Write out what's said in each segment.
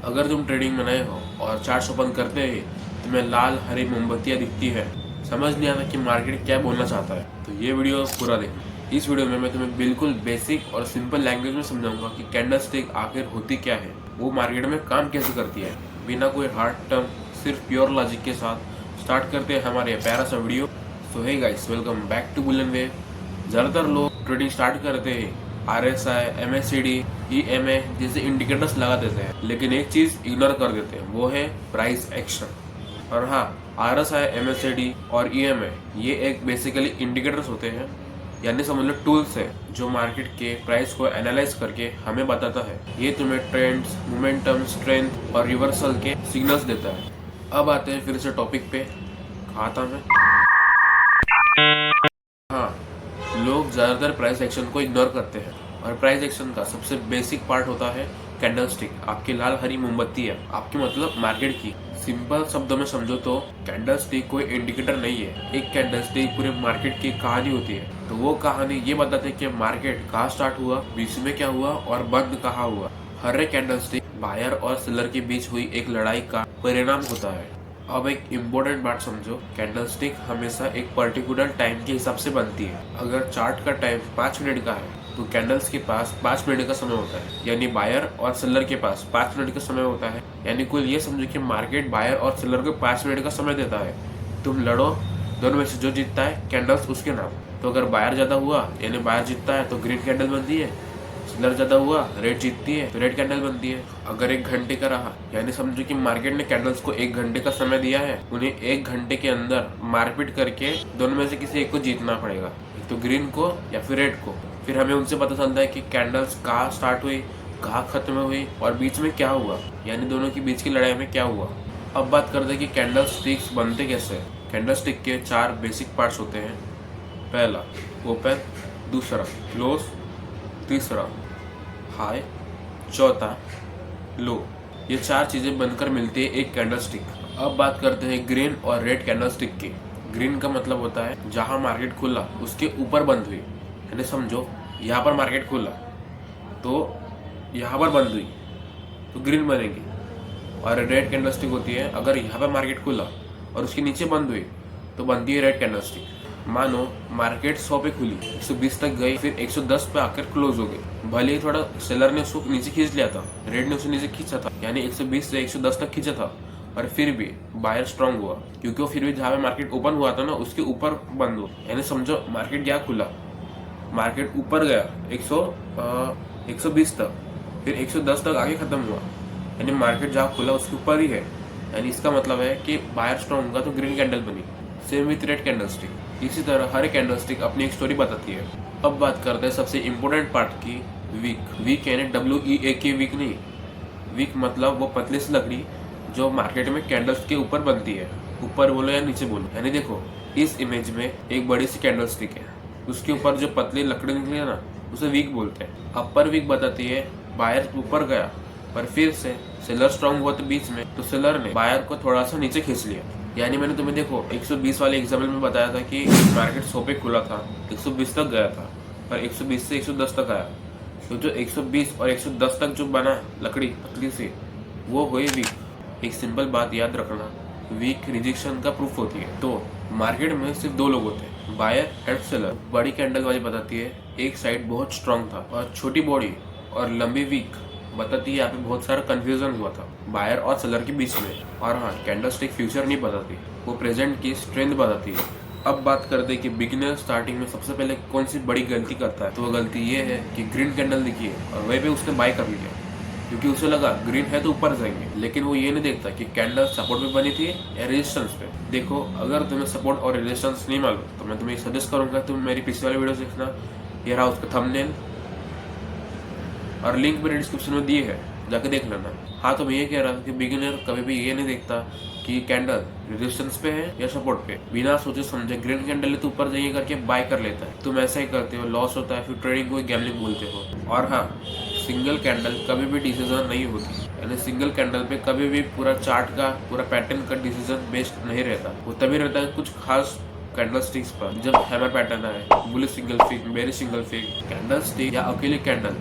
अगर तुम ट्रेडिंग में नए हो और चार्ट्स ओपन करते ही तुम्हें लाल हरी मोमबत्तियां दिखती है, समझ नहीं आता कि मार्केट क्या बोलना चाहता है, तो ये वीडियो पूरा देखना। इस वीडियो में मैं तुम्हें बिल्कुल बेसिक और सिंपल लैंग्वेज में समझाऊंगा कि कैंडलस्टिक आखिर होती क्या है, वो मार्केट में काम कैसे करती है, बिना कोई हार्ड टर्म, सिर्फ प्योर लॉजिक के साथ। स्टार्ट करते हैं हमारे प्यारा सा video. So hey guys, welcome back to bull and wave. ज़्यादातर लोग ट्रेडिंग स्टार्ट करते ही RSI, MACD, EMA जैसे इंडिकेटर्स लगा देते हैं, लेकिन एक चीज इग्नोर कर देते हैं, वो है प्राइस एक्शन। और हाँ, RSI, MACD और EMA ये एक बेसिकली इंडिकेटर्स होते हैं, यानी समझ लो टूल्स है जो मार्केट के प्राइस को एनालाइज करके हमें बताता है। ये तुम्हें ट्रेंड्स, मोमेंटम, स्ट्रेंथ और रिवर्सल के सिग्नल्स देता है। अब आते हैं फिर से टॉपिक पे। कहा था मैं? हाँ, लोग ज़्यादातर प्राइस एक्शन को इग्नोर करते हैं, और प्राइस एक्शन का सबसे बेसिक पार्ट होता है कैंडलस्टिक। आपकी लाल हरी मोमबत्ती है, आपकी मतलब मार्केट की। सिंपल शब्दों में समझो तो कैंडलस्टिक कोई इंडिकेटर नहीं है, एक कैंडलस्टिक पूरे मार्केट की कहानी होती है। तो वो कहानी ये बताते हैं कि मार्केट कहाँ स्टार्ट हुआ, बीच में क्या हुआ और बंद कहाँ हुआ। हर एक कैंडलस्टिक बायर और सेलर के बीच हुई एक लड़ाई का परिणाम होता है। अब एक इम्पोर्टेंट बात समझो, कैंडलस्टिक हमेशा एक पर्टिकुलर टाइम के हिसाब से बनती है। अगर चार्ट का टाइम 5 मिनट का है तो कैंडल्स के पास 5 मिनट का समय होता है, यानी बायर और सेलर के पास 5 मिनट का समय होता है। यानी कुल ये समझो कि मार्केट बायर और सेलर को 5 मिनट का समय देता है। तुम लड़ो, दोनों में से जो जीतता है कैंडल्स उसके नाम। तो अगर बायर ज्यादा हुआ यानी बायर जीतता है तो ग्रीन कैंडल बनती है, सेलर ज्यादा हुआ रेड जीतती है तो रेड कैंडल बनती है। अगर 1 घंटे का रहा, यानी समझो कि मार्केट ने कैंडल्स को 1 घंटे का समय दिया है, उन्हें 1 घंटे के अंदर मारपीट करके दोनों में से किसी एक को जीतना पड़ेगा, एक तो ग्रीन को या फिर रेड को। फिर हमें उनसे पता चलता है कि कैंडल्स कहाँ स्टार्ट हुई, कहाँ खत्म हुई और बीच में क्या हुआ, यानी दोनों के बीच की लड़ाई में क्या हुआ। अब बात करते हैं कि कैंडल स्टिक्स बनते कैसे। कैंडल स्टिक के 4 बेसिक पार्ट्स होते हैं। पहला ओपन, दूसरा क्लोज, तीसरा हाई, चौथा लो। ये 4 चीजें बनकर मिलती है एक कैंडलस्टिक। अब बात करते हैं ग्रीन और रेड कैंडलस्टिक की। ग्रीन का मतलब होता है जहां मार्केट खुला उसके ऊपर बंद हुई, यानी समझो यहाँ पर मार्केट खुला तो यहाँ पर बंद हुई तो ग्रीन बनेगी। और रेड कैंडलस्टिक होती है अगर यहाँ पर मार्केट खुला और उसके नीचे बंद हुई तो बनती है रेड कैंडलस्टिक। मानो मार्केट 100 पे खुली, 120 तक गई, फिर 110 पे आकर क्लोज हो गई। भले ही थोड़ा सेलर ने उसको नीचे खींच लिया था, रेड ने उसे नीचे खींचा था, यानी 120 से 110 तक खींचा था, पर फिर भी बायर स्ट्रांग हुआ, क्योंकि वो फिर भी जहाँ पे मार्केट ओपन हुआ था ना उसके ऊपर बंद हुआ। यानी समझो मार्केट क्या खुला, मार्केट ऊपर गया 120 तक, फिर 110 तक आगे खत्म हुआ, यानी मार्केट जहाँ खुला उसके ऊपर ही है। यानी इसका मतलब है कि बायर स्ट्रांग होगा तो ग्रीन कैंडल बनी। Same with red candlestick. इसी तरह हर कैंडलस्टिक अपनी एक स्टोरी बताती है। अब बात करते हैं सबसे इम्पोर्टेंट पार्ट की, वीक। वीक यानी WEAK वीक नहीं, वीक मतलब वो पतली सी लकड़ी जो मार्केट में कैंडल्स के ऊपर बनती है। ऊपर बोलो या नीचे बोलो, यानी देखो इस इमेज में एक बड़ी सी कैंडलस्टिक है, उसके ऊपर जो पतली लकड़ी निकली है ना उसे वीक बोलते हैं। अपर वीक बताती है बायर ऊपर गया पर फिर से सेलर स्ट्रांग हुआ तो बीच में, तो सेलर ने बायर को थोड़ा सा नीचे खींच लिया। यानी मैंने तुम्हें देखो 120 वाले एग्जाम्पल में बताया था कि मार्केट 100 पे खुला था, 120 तक गया था, पर 120 से 110 तक आया, तो जो 120 और 110 तक जो बना लकड़ी पतली सी, वो हुई वीक। एक सिंपल बात याद रखना, वीक रिजेक्शन का प्रूफ होती है। तो मार्केट में सिर्फ 2 लोग होते हैं, बायर एंड सेलर। बड़ी कैंडल वाली बताती है एक साइड बहुत स्ट्रांग था, और छोटी बॉडी और लंबी वीक बताती है यहाँ पे बहुत सारा कंफ्यूजन हुआ था बायर और सेलर के बीच में। और हाँ, कैंडलस्टिक फ्यूचर नहीं बताती, वो प्रेजेंट की स्ट्रेंथ बताती है। अब बात करते हैं कि बिगिनर स्टार्टिंग में सबसे पहले कौन सी बड़ी गलती करता है, तो वो गलती ये है कि ग्रीन कैंडल दिखी है और वहीं पे उसने बाय कर लिया, क्योंकि उसे लगा ग्रीन है तो ऊपर जाएंगे। लेकिन वो ये नहीं देखता कि कैंडल सपोर्ट पे बनी थी या रेजिस्टेंस पे। देखो, अगर तुम्हें सपोर्ट और रेजिस्टेंस नहीं मालूम तो मैं तुम्हें सजेस्ट करूंगा तुम मेरी पिछले वाली वीडियो देखना, ये रहा उसका थंबनेल और लिंक मेरे डिस्क्रिप्शन में दिए है, जाके देख लेना। हाँ, तो मैं ये कह रहा था कि बिगिनर कभी भी ये नहीं देखता कि कैंडल रेजिस्टेंस पे है या सपोर्ट पे, बिना सोचे समझे ग्रीन कैंडल है तो ऊपर जाइए करके बाय कर लेता है। तुम ऐसा ही करते हो, लॉस होता है, फिर ट्रेडिंग को गैम्बलिंग बोलते हो। और हाँ, सिंगल कैंडल कभी भी डिसीजन नहीं होती, यानी सिंगल कैंडल पे कभी भी पूरा चार्ट का, पूरा पैटर्न का डिसीजन बेस्ड नहीं रहता। वो तभी रहता है कुछ खास कैंडल स्टिक्स पर, जब हैमर पैटर्न है, bullish single fig, bearish single fig. Candle stick या अकेली कैंडल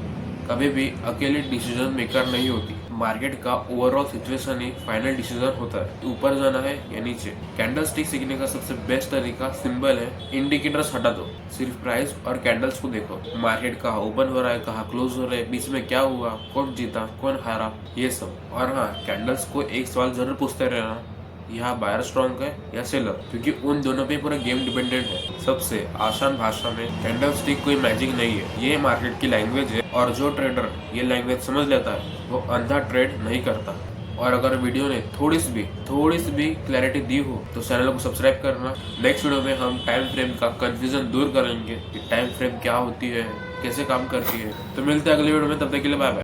कभी भी अकेले डिसीजन मेकर नहीं होती। मार्केट का ओवरऑल सिचुएशन ही फाइनल डिसीजन होता है, ऊपर जाना है या नीचे। कैंडल स्टिक सीखने का सबसे बेस्ट तरीका सिंपल है, इंडिकेटर्स हटा दो, सिर्फ प्राइस और कैंडल्स को देखो। मार्केट कहाँ ओपन हो रहा है, कहाँ क्लोज हो रहा है, बीच में क्या हुआ, कौन जीता कौन हारा, ये सब। और हाँ, कैंडल्स को एक सवाल जरूर पूछते रहना, यहाँ बायर स्ट्रॉन्ग है या सेलर, क्योंकि उन दोनों पे पूरा गेम डिपेंडेंट है। सबसे आसान भाषा में, कैंडल स्टिक कोई मैजिक नहीं है, ये मार्केट की लैंग्वेज है, और जो ट्रेडर ये लैंग्वेज समझ लेता है वो अंधा ट्रेड नहीं करता। और अगर वीडियो ने थोड़ी सी भी क्लैरिटी दी हो तो चैनल को सब्सक्राइब करना। नेक्स्ट वीडियो में हम टाइम फ्रेम का कंफ्यूजन दूर करेंगे कि टाइम फ्रेम क्या होती है, कैसे काम करती है। तो मिलते हैं अगले वीडियो में, तब तक के लिए बाय बाय।